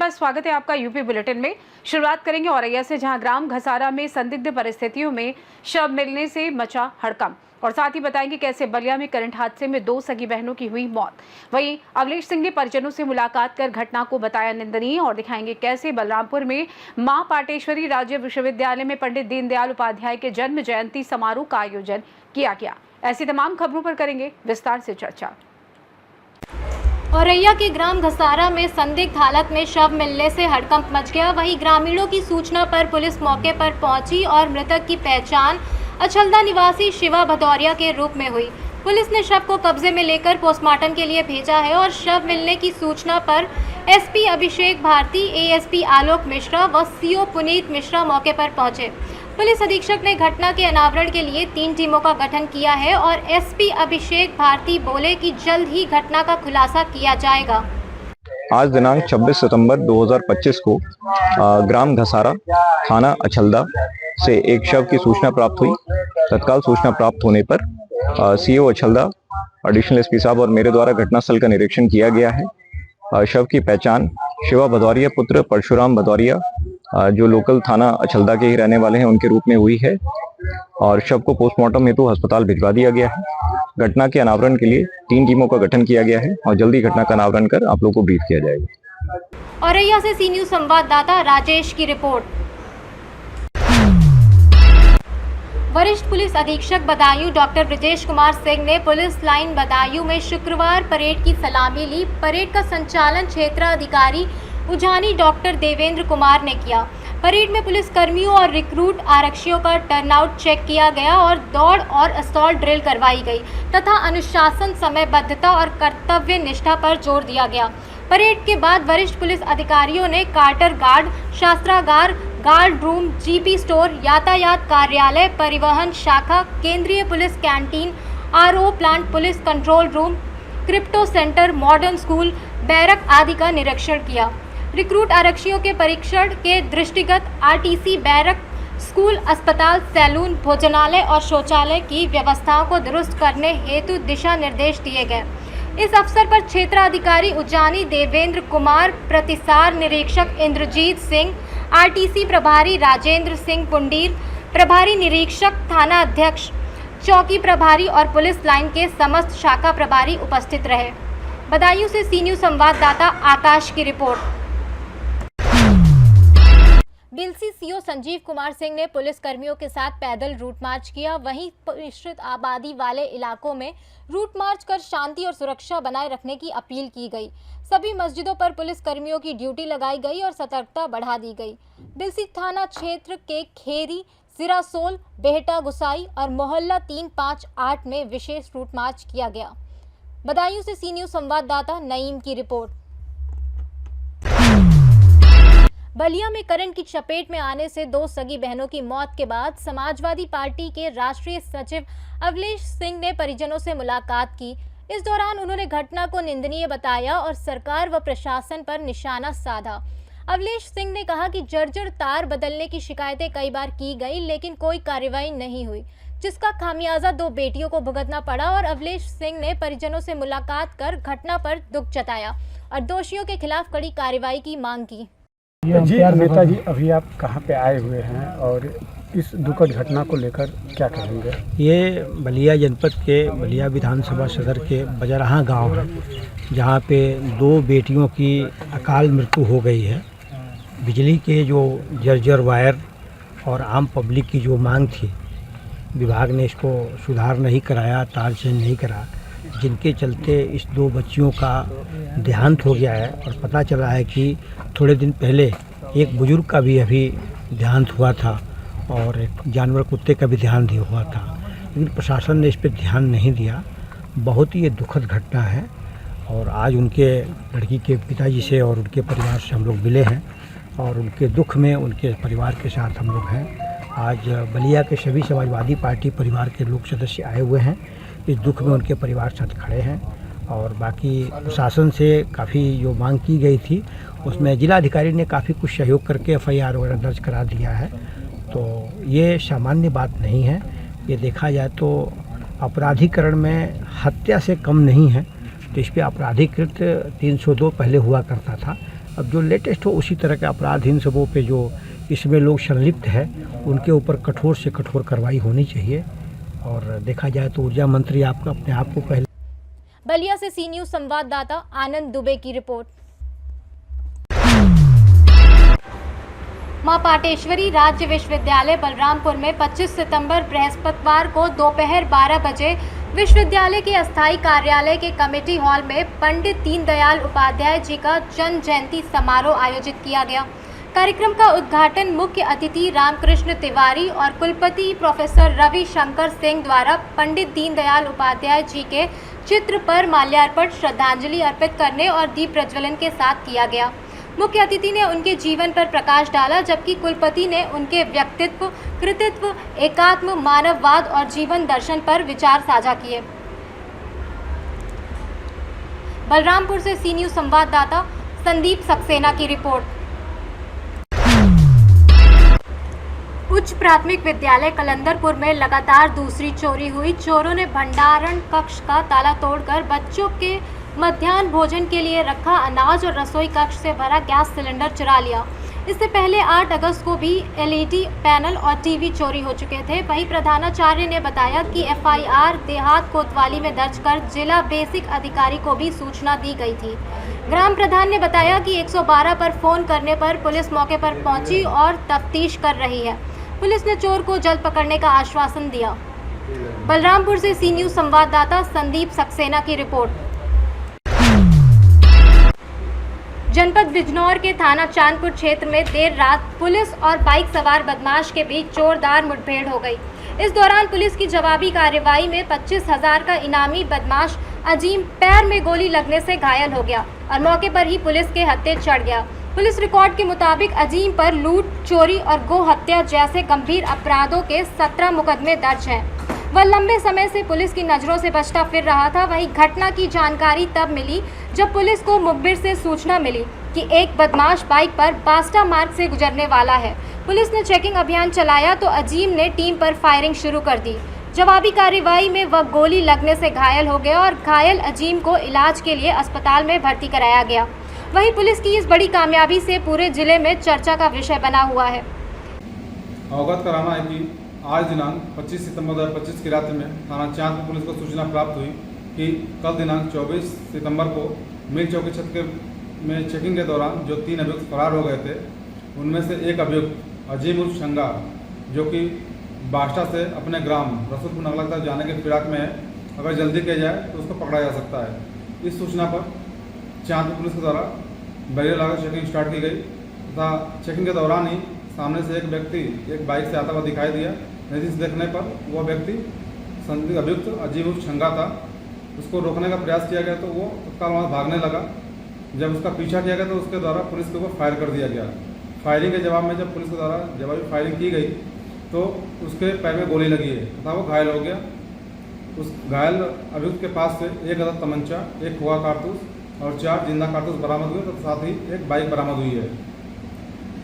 नमस्कार, स्वागत है आपका यूपी बुलेटिन में। शुरुआत करेंगे औरैया से, जहां ग्राम घसारा में संदिग्ध परिस्थितियों में शव मिलने से मचा हड़कंप, और साथ ही बताएंगे कैसे बलिया में करंट हादसे में 2 सगी बहनों की हुई मौत। वहीं अवलेश सिंह ने परिजनों से मुलाकात कर घटना को बताया निंदनीय, और दिखाएंगे कैसे बलरामपुर में मां पाटेश्वरी राज्य विश्वविद्यालय में पंडित दीनदयाल उपाध्याय के जन्म जयंती समारोह का आयोजन किया गया। ऐसी तमाम खबरों पर करेंगे विस्तार से चर्चा। औरैया के ग्राम घसारा में संदिग्ध हालत में शव मिलने से हड़कंप मच गया। वहीं ग्रामीणों की सूचना पर पुलिस मौके पर पहुंची और मृतक की पहचान अछलदा निवासी शिवा भदौरिया के रूप में हुई। पुलिस ने शव को कब्जे में लेकर पोस्टमार्टम के लिए भेजा है और शव मिलने की सूचना पर एसपी अभिषेक भारती, एएसपी आलोक मिश्रा व सीओ पुनीत मिश्रा मौके पर पहुंचे। पुलिस अधीक्षक ने घटना के अनावरण के लिए 3 टीमों का गठन किया है और एसपी अभिषेक भारती बोले कि जल्द ही घटना का खुलासा किया जाएगा। आज दिनांक 26 सितंबर 2025 को ग्राम घसारा थाना अछलदा से एक शव की सूचना प्राप्त हुई। तत्काल सूचना प्राप्त होने पर सीओ अछलदा, एडिशनल एसपी साहब और मेरे द्वारा घटनास्थल का निरीक्षण किया गया है। शव की पहचान शिवा भदौरिया पुत्र परशुराम भदौरिया, जो लोकल थाना अछलदा के ही रहने वाले हैं, उनके रूप में हुई है और शव को पोस्टमार्टम हेतु अस्पताल भिजवा दिया गया है। घटना के अनावरण के लिए 3 टीमों का गठन किया गया है और जल्दी घटना का अनावरण कर आप लोगों को ब्रीफ किया जाएगा। औरैया से सी न्यूज़ संवाददाता राजेश की रिपोर्ट। वरिष्ठ पुलिस अधीक्षक बदायूं डॉक्टर ब्रिजेश कुमार सिंह ने पुलिस लाइन बदायूं में शुक्रवार परेड की सलामी ली। परेड का संचालन क्षेत्राधिकारी उजानी डॉक्टर देवेंद्र कुमार ने किया। परेड में पुलिस कर्मियों और रिक्रूट आरक्षियों का टर्नआउट चेक किया गया और दौड़ और असॉल्ट ड्रिल करवाई गई तथा अनुशासन, समयबद्धता और कर्तव्य निष्ठा पर जोर दिया गया। परेड के बाद वरिष्ठ पुलिस अधिकारियों ने कार्टर गार्ड, शास्त्रागार, गार्ड रूम, जीपी स्टोर, यातायात कार्यालय, परिवहन शाखा, केंद्रीय police canteen, RO plant, police control room, crypto centre, modern school, barrack आदि का निरीक्षण किया। रिक्रूट आरक्षियों के परीक्षण के दृष्टिगत आरटीसी, बैरक, स्कूल, अस्पताल, सैलून, भोजनालय और शौचालय की व्यवस्थाओं को दुरुस्त करने हेतु दिशा निर्देश दिए गए। इस अवसर पर क्षेत्राधिकारी उजानी देवेंद्र कुमार, प्रतिसार निरीक्षक इंद्रजीत सिंह, आरटीसी प्रभारी राजेंद्र सिंह पुंडीर, प्रभारी निरीक्षक, थाना अध्यक्ष, चौकी प्रभारी और पुलिस लाइन के समस्त शाखा प्रभारी उपस्थित रहे। बदायूं से सी न्यूज़ संवाददाता आकाश की रिपोर्ट। बिलसी सीओ संजीव कुमार सिंह ने पुलिस कर्मियों के साथ पैदल रूट मार्च किया। वहीं मिश्रित आबादी वाले इलाकों में रूट मार्च कर शांति और सुरक्षा बनाए रखने की अपील की गई। सभी मस्जिदों पर पुलिस कर्मियों की ड्यूटी लगाई गई और सतर्कता बढ़ा दी गई। बिलसी थाना क्षेत्र के खेरी, सिरासोल, बेहटा, गुसाई और मोहल्ला 358 में विशेष रूट मार्च किया गया। बदायूं से सी न्यूज़ संवाददाता नईम की रिपोर्ट। बलिया में करंट की चपेट में आने से 2 सगी बहनों की मौत के बाद समाजवादी पार्टी के राष्ट्रीय सचिव अवलेश सिंह ने परिजनों से मुलाकात की। इस दौरान उन्होंने घटना को निंदनीय बताया और सरकार व प्रशासन पर निशाना साधा। अवलेश सिंह ने कहा कि जर्जर तार बदलने की शिकायतें कई बार की गई, लेकिन कोई कार्रवाई नहीं हुई, जिसका खामियाजा 2 बेटियों को भुगतना पड़ा। और अवलेश सिंह ने परिजनों से मुलाकात कर घटना पर दुख जताया और दोषियों के खिलाफ कड़ी कार्रवाई की मांग की। जी नेताजी, अभी आप कहाँ पे आए हुए हैं और इस दुखद घटना को लेकर क्या कहेंगे? ये बलिया जनपद के बलिया विधानसभा सदर के बजराहा गांव है, जहाँ पे 2 बेटियों की अकाल मृत्यु हो गई है। बिजली के जो जर्जर वायर और आम पब्लिक की जो मांग थी, विभाग ने इसको सुधार नहीं कराया, तार चेंज नहीं करा, जिनके चलते इस 2 बच्चियों का देहांत हो गया है। और पता चला है कि थोड़े दिन पहले एक बुजुर्ग का भी अभी देहांत हुआ था और एक जानवर कुत्ते का भी देहांत हुआ था, लेकिन प्रशासन ने इस पर ध्यान नहीं दिया। बहुत ही ये दुखद घटना है और आज उनके लड़की के पिताजी से और उनके परिवार से हम लोग मिले हैं और उनके दुख में उनके परिवार के साथ हम लोग हैं। आज बलिया के सभी समाजवादी पार्टी परिवार के लोग सदस्य आए हुए हैं, इस दुख में उनके परिवार साथ खड़े हैं। और बाकी प्रशासन से काफ़ी जो मांग की गई थी, उसमें जिलाधिकारी ने काफ़ी कुछ सहयोग करके FIR वगैरह दर्ज करा दिया है। तो ये सामान्य बात नहीं है, ये देखा जाए तो अपराधीकरण में हत्या से कम नहीं है। तो इस पर आपराधिकृत 302 पहले हुआ करता था, अब जो लेटेस्ट हो उसी तरह के अपराध इन सबों पे जो इसमें लोग संलिप्त है उनके ऊपर कठोर से कठोर कार्रवाई होनी चाहिए। और देखा जाए तो ऊर्जा मंत्री आपका अपने आप को पहले बलिया से सी न्यूज संवाददाता आनंद दुबे की रिपोर्ट। मां पाटेश्वरी राज्य विश्वविद्यालय बलरामपुर में 25 सितंबर बृहस्पतिवार को दोपहर 12 बजे विश्वविद्यालय के अस्थायी कार्यालय के कमेटी हॉल में पंडित दीनदयाल उपाध्याय जी का जन्म जयंती समारोह आयोजित किया गया। कार्यक्रम का उद्घाटन मुख्य अतिथि रामकृष्ण तिवारी और कुलपति प्रोफेसर रवि शंकर सिंह द्वारा पंडित दीनदयाल उपाध्याय जी के चित्र पर माल्यार्पण, श्रद्धांजलि अर्पित करने और दीप प्रज्वलन के साथ किया गया। मुख्य अतिथि ने उनके जीवन पर प्रकाश डाला, जबकि कुलपति ने उनके व्यक्तित्व, कृतित्व, एकात्म मानववाद और जीवन दर्शन पर विचार साझा किए। बलरामपुर से सी न्यूज संवाददाता संदीप सक्सेना की रिपोर्ट। उच्च प्राथमिक विद्यालय कलंदरपुर में लगातार दूसरी चोरी हुई। चोरों ने भंडारण कक्ष का ताला तोड़कर बच्चों के मध्याह्न भोजन के लिए रखा अनाज और रसोई कक्ष से भरा गैस सिलेंडर चुरा लिया। इससे पहले 8 अगस्त को भी एलईडी पैनल और टीवी चोरी हो चुके थे। वहीं प्रधानाचार्य ने बताया कि एफआईआर देहात कोतवाली में दर्ज कर जिला बेसिक अधिकारी को भी सूचना दी गई थी। ग्राम प्रधान ने बताया कि 112 पर फोन करने पर पुलिस मौके पर पहुंची और तफ्तीश कर रही है। पुलिस ने चोर को जल्द पकड़ने का आश्वासन दिया। बलरामपुर से सी न्यूज संवाददाता संदीप सक्सेना की रिपोर्ट। जनपद बिजनौर के थाना चांदपुर क्षेत्र में देर रात पुलिस और बाइक सवार बदमाश के बीच जोरदार मुठभेड़ हो गई। इस दौरान पुलिस की जवाबी कार्रवाई में 25,000 का इनामी बदमाश अजीम पैर में गोली लगने से घायल हो गया और मौके पर ही पुलिस के हत्थे चढ़ गया। पुलिस रिकॉर्ड के मुताबिक अजीम पर लूट, चोरी और गो हत्या जैसे गंभीर अपराधों के 17 मुकदमे दर्ज हैं। वह लंबे समय से पुलिस की नज़रों से बचता फिर रहा था। वहीं घटना की जानकारी तब मिली जब पुलिस को मुखबिर से सूचना मिली कि एक बदमाश बाइक पर बास्टा मार्ग से गुजरने वाला है। पुलिस ने चेकिंग अभियान चलाया तो अजीम ने टीम पर फायरिंग शुरू कर दी। जवाबी कार्रवाई में वह गोली लगने से घायल हो गया और घायल अजीम को इलाज के लिए अस्पताल में भर्ती कराया गया। वहीं पुलिस की इस बड़ी कामयाबी से पूरे जिले में चर्चा का विषय बना हुआ है। अवगत कराना है कि आज दिनांक 25 सितंबर 2025 की रात्रि में थाना चांदपुर पुलिस को सूचना प्राप्त हुई कि कल दिनांक 24 सितंबर को मिल चौकी छत में चेकिंग के दौरान जो 3 अभियुक्त फरार हो गए थे, उनमें से एक अभियुक्त अजीम उर्फ शंगा, जो कि बास्टा से अपने ग्राम रसूलपुर नगला तक जाने के फिराक में है, अगर जल्दी किया जाए तो उसको पकड़ा जा सकता है। इस सूचना पर चांदपुर पुलिस के द्वारा बैरियर लगाकर चेकिंग स्टार्ट की गई तथा चेकिंग के दौरान ही सामने से एक व्यक्ति एक बाइक से आता हुआ दिखाई दिया। नज़दीक से देखने पर वह व्यक्ति संदिग्ध अभियुक्त अजीम उर्फ शंगा था। उसको रोकने का प्रयास किया गया तो वो तत्काल वहाँ भागने लगा। जब उसका पीछा किया गया तो उसके द्वारा पुलिस के ऊपर फायर कर दिया गया। फायरिंग के जवाब में जब पुलिस के द्वारा जवाबी फायरिंग की गई तो उसके पैर में गोली लगी है तथा वो घायल हो गया। उस घायल अभियुक्त के पास से एक अदद तमंचा, एक खोआ कारतूस और 4 जिंदा कारतूस बरामद हुए तथा साथ ही एक बाइक बरामद हुई है।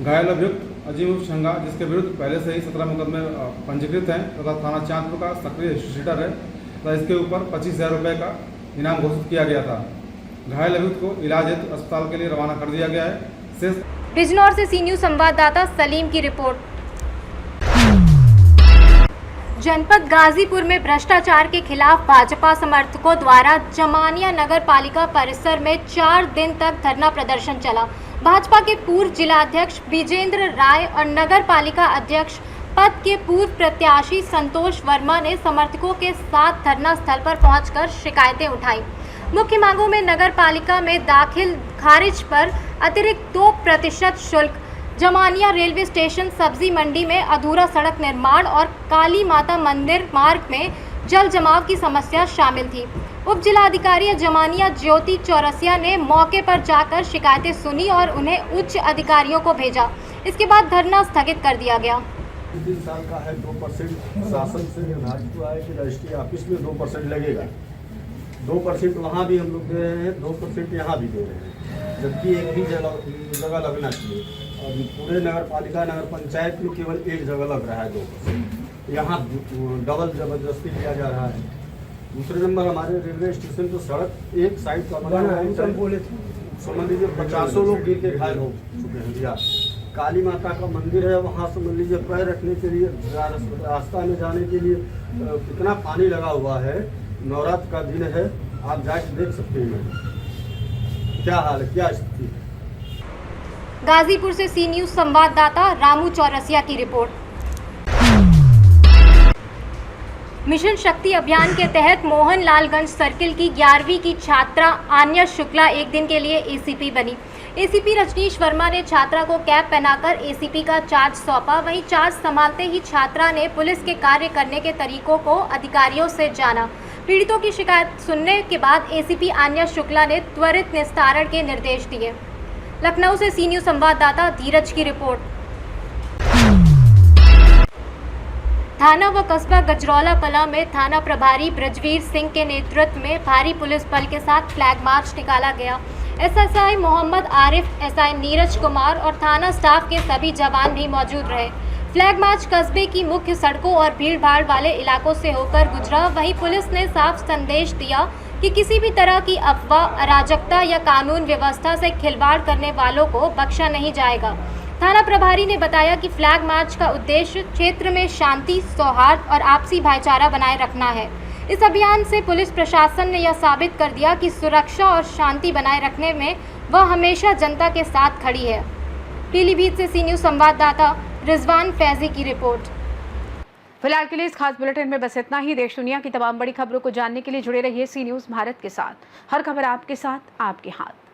घायल अभियुक्त अजीम उर्फ शंगा, जिसके विरुद्ध पहले से ही 17 मुकदमे पंजीकृत हैं तथा थाना चांदपुर का सक्रिय शीटर है तथा इसके ऊपर 25,000 रुपये का इनाम घोषित किया गया था। घायल अभियुक्त को इलाज हेतु अस्पताल के लिए रवाना कर दिया गया है। बिजनौर से सी न्यूज संवाददाता सलीम की रिपोर्ट। जनपद गाजीपुर में भ्रष्टाचार के खिलाफ भाजपा समर्थकों द्वारा जमानिया नगर पालिका परिसर में 4 दिन तक धरना प्रदर्शन चला। भाजपा के पूर्व जिलाध्यक्ष विजेंद्र राय और नगर पालिका अध्यक्ष पद के पूर्व प्रत्याशी संतोष वर्मा ने समर्थकों के साथ धरना स्थल पर पहुंचकर शिकायतें उठाई। मुख्य मांगों में नगर पालिका में दाखिल खारिज पर अतिरिक्त 2% शुल्क, जमानिया रेलवे स्टेशन सब्जी मंडी में अधूरा सड़क निर्माण और काली माता मंदिर मार्ग में जल जमाव की समस्या शामिल थी। उप जिलाधिकारी जमानिया ज्योति चौरसिया ने मौके पर जाकर शिकायतें सुनी और उन्हें उच्च अधिकारियों को भेजा। इसके बाद धरना स्थगित कर दिया गया। 3 साल का है, 2% शासन से निर्धारित हुआ है कि रजिस्ट्री ऑफिस में 2% लगेगा। 2% वहाँ भी हम लोग दे रहे हैं, 2% यहाँ भी दे रहे हैं, जबकि एक ही जगह लगना चाहिए। और पूरे नगर पालिका नगर पंचायत में केवल एक जगह लग रहा है 2%। यहाँ डबल जबरदस्ती किया जा रहा है। दूसरे नंबर हमारे रेलवे स्टेशन पर सड़क एक साइड का बना हुआ है, समझ लीजिए 50 लोग गिर के घायल हो चुके हैं भैया। काली माता का मंदिर है, वहाँ समझ लीजिए पैर रखने के लिए, रास्ता में जाने के लिए कितना पानी लगा हुआ है। नवरात्र का दिन है, आप जाके देख सकते हैं क्या हाल है, क्या स्थिति है। गाजीपुर से सी न्यूज़ संवाददाता रामू चौरसिया की रिपोर्ट। मिशन शक्ति अभियान के तहत मोहनलालगंज सर्किल की 11वीं की छात्रा आन्या शुक्ला एक दिन के लिए एसीपी बनी। एसीपी रजनीश वर्मा ने छात्रा को कैप पहनाकर एसीपी का चार्ज सौंपा। वहीं चार्ज संभालते ही छात्रा ने पुलिस के कार्य करने के तरीकों को अधिकारियों से जाना। पीड़ितों की शिकायत सुनने के बाद एसीपी आन्या शुक्ला ने त्वरित निस्तारण के निर्देश दिए। लखनऊ से सी न्यूज़ संवाददाता धीरज की रिपोर्ट। थाना व कस्बा गजरौला कला में थाना प्रभारी ब्रजवीर सिंह के नेतृत्व में भारी पुलिस बल के साथ फ्लैग मार्च निकाला गया। एसएसआई मोहम्मद आरिफ, एसआई नीरज कुमार और थाना स्टाफ के सभी जवान भी मौजूद रहे। फ्लैग मार्च कस्बे की मुख्य सड़कों और भीड़-भाड़ वाले इलाकों से होकर गुजरा। वहीं पुलिस ने साफ संदेश दिया कि किसी भी तरह की अफवाह, अराजकता या कानून व्यवस्था से खिलवाड़ करने वालों को बख्शा नहीं जाएगा। थाना प्रभारी ने बताया कि फ्लैग मार्च का उद्देश्य क्षेत्र में शांति, सौहार्द और आपसी भाईचारा बनाए रखना है। इस अभियान से पुलिस प्रशासन ने यह साबित कर दिया कि सुरक्षा और शांति बनाए रखने में वह हमेशा जनता के साथ खड़ी है। पीलीभीत से सी न्यूज़ संवाददाता रिजवान फैजी की रिपोर्ट। फिलहाल के लिए इस खास बुलेटिन में बस इतना ही। देश दुनिया की तमाम बड़ी खबरों को जानने के लिए जुड़े रहिए सी न्यूज़ भारत के साथ। हर खबर आपके साथ, आपके हाथ।